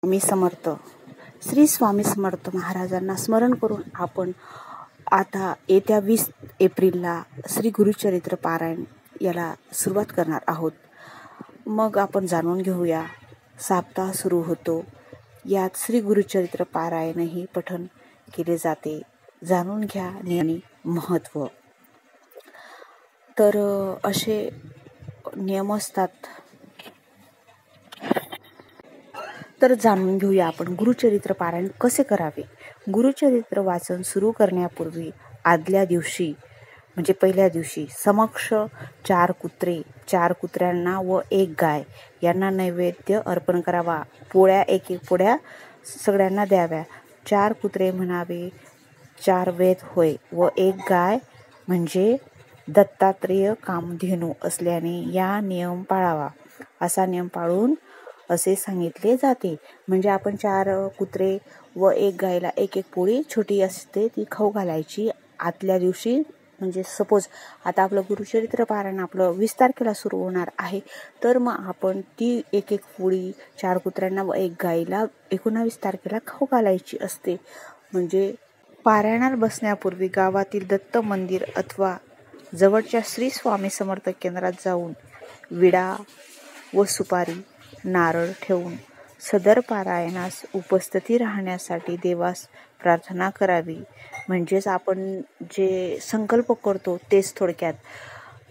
मी समर्थ श्री स्वामी समर्थ महाराजांना स्मरण करून आपण आता येत्या 20 एप्रिलला श्री गुरुचरित्र पारायण याला सुरुवात करणार आहोत. मग आपण जाणून घेऊया. सप्ताह सुरू होतो. यात श्री गुरुचरित्र पारायणही पठण केले जाते. जाणून घ्या नियम महत्व. तर असे नियम असतात. तर जाणून घेऊया आपण गुरुचरित्र पारायण कसे करावे. गुरुचरित्र वाचन सुरू करण्यापूर्वी आदल्या दिवशी म्हणजे पहिल्या दिवशी समक्ष 4 कुत्रे, 4 कुत्र्यांना व 1 गाय यांना नैवेद्य अर्पण करावा. पोळ्या 1 पोळ्या सगळ्यांना द्याव्या. 4 कुत्रे म्हणावे 4 वेद होय व 1 गाय म्हणजे दत्तात्रेय कामधेनू असल्याने या नियम पाळावा. असा नियम पाळून असे सांगितले जाते. म्हणजे आपण 4 कुत्रे व 1 गायला 1 पोळी छोटी असते ती खाऊ घालायची आदल्या दिवशी. म्हणजे सपोज आता आपलं गुरुचरित्र पारायण आपलं 20 तारखेला सुरू होणार आहे, तर मग आपण ती 1 पोळी 4 कुत्र्यांना व 1 गायीला 19 तारखेला खाऊ घालायची असते. म्हणजे पारायणात बसण्यापूर्वी गावातील दत्त मंदिर अथवा जवळच्या श्री स्वामी समर्थ केंद्रात जाऊन विडा व सुपारी नारळ ठेवून सदर पारायणास उपस्थिती राहण्यासाठी देवास प्रार्थना करावी. म्हणजेच आपण जे संकल्प करतो तेच थोडक्यात.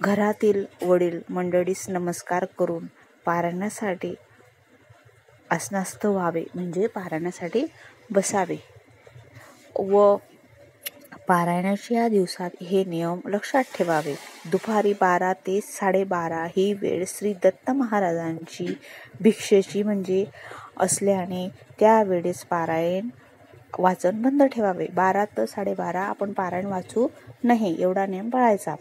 घरातील वडील मंडळीस नमस्कार करून पारायणासाठी आसनस्थ व्हावे. म्हणजे पारायणासाठी बसावे. व पारायणाच्या दिवसात हे नियम लक्षात ठेवावे. दुपारी 12 ते 12:30 ही वेळ श्री दत्त महाराजांची भिक्षेची म्हणजे असल्याने त्यावेळेस पारायण वाचन बंद ठेवावे. 12 ते 12:30 आपण पारायण वाचू नये एवढा नियम पाळायचा.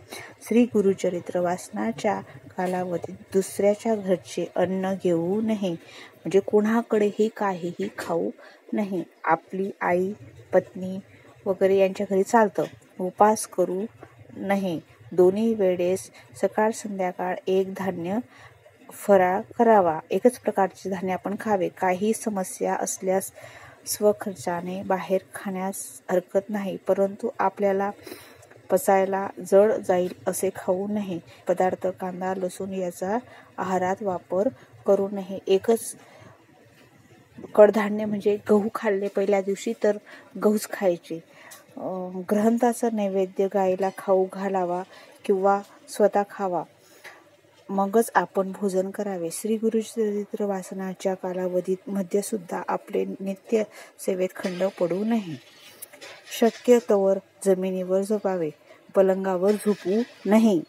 श्री गुरुचरित्र वाचनाच्या कालावधीत दुसऱ्याच्या घरचे अन्न घेऊ नये. म्हणजे कोणाकडेही काहीही खाऊ नये. आपली आई पत्नी वगैरे यांच्या घरी चालतं. उपास करू नये. दोन्ही वेळेस सकाळ संध्याकाळ 1 धान्य फराळ करावा. एकच प्रकारचे धान्य आपण खावे. काही समस्या असल्यास स्वखर्चाने बाहेर खाण्यास हरकत नाही, परंतु आपल्याला पचायला जड जाईल असे खाऊ नये. पदार्थ कांदा लसूण याचा आहारात वापर करू नये. एकच कडधान्य म्हणजे गहू खाल्ले पहिल्या दिवशी तर गहूच खायचे. ग्रंथाचा नैवेद्य गायीला खाऊ घालावा किंवा स्वतः खावा. मगच आपण भोजन करावे. श्री गुरुचरित्र वाचनाच्या कालावधीत मध्ये सुद्धा आपले नित्य सेवेत खंड पडू नये. शक्यतोवर जमिनीवर झोपावे. पलंगावर झोपू नये.